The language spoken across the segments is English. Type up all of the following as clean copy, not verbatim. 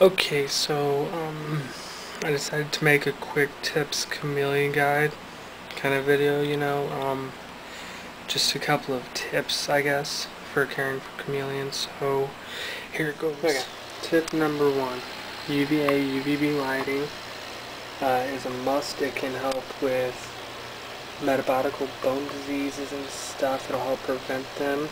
Okay, so I decided to make a quick tips chameleon guide kind of video, just a couple of tips, I guess, for caring for chameleons. So here it goes. Okay. Tip number 1, UVA, UVB lighting is a must. It can help with metabolic bone diseases and stuff. It'll help prevent them.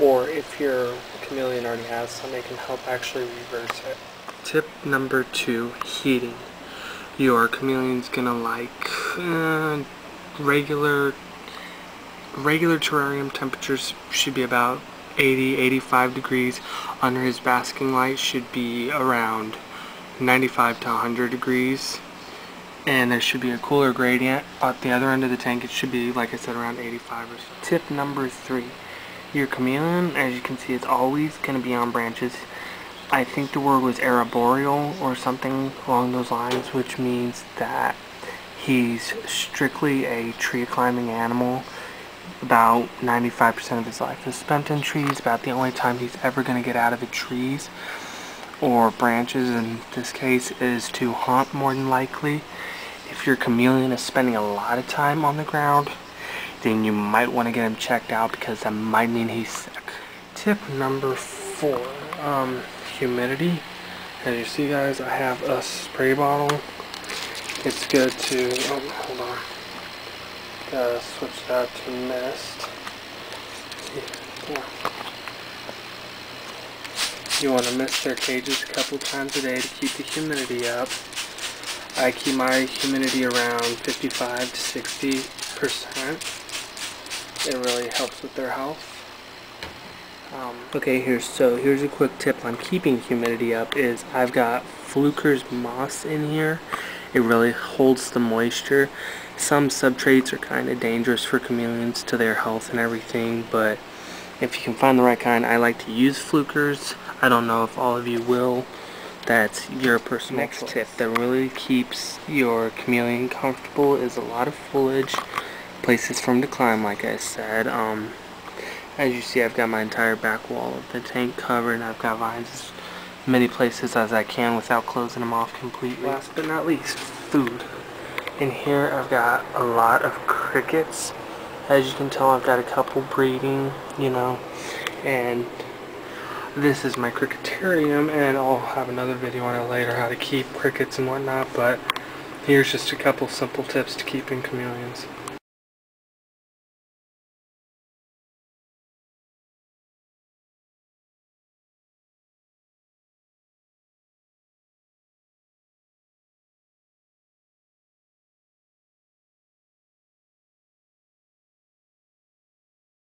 Or if your chameleon already has some, it can help actually reverse it. Tip number 2, heating. Your chameleon's gonna like regular terrarium temperatures should be about 80-85 degrees. Under his basking light should be around 95 to 100 degrees. And there should be a cooler gradient. At the other end of the tank it should be, like I said, around 85 or so. Tip number 3. Your chameleon, as you can see, is always going to be on branches. I think the word was arboreal or something along those lines, which means that he's strictly a tree climbing animal. About 95% of his life is spent in trees. About the only time he's ever going to get out of the trees or branches in this case is to hunt, more than likely. If your chameleon is spending a lot of time on the ground, then you might want to get him checked out because that might mean he's sick. Tip number 4, humidity. As you see, guys, I have a spray bottle. It's good to, hold on, gotta switch that to mist. Yeah. You want to mist their cages a couple times a day to keep the humidity up. I keep my humidity around 55 to 60%. It really helps with their health. Okay, here's a quick tip on keeping humidity up is I've got Fluker's moss in here. It really holds the moisture. Some substrates are kind of dangerous for chameleons to their health and everything, but if you can find the right kind, I like to use Fluker's. I don't know if all of you will. That's your personal choice. Next tip that really keeps your chameleon comfortable is a lot of foliage. Places for him to climb, like I said. As you see, I've got my entire back wall of the tank covered. I've got vines as many places as I can without closing them off completely. Last but not least, food. In here I've got a lot of crickets. As you can tell, I've got a couple breeding, and this is my cricketarium, and I'll have another video on it later, how to keep crickets and whatnot, but here's just a couple simple tips to keeping chameleons.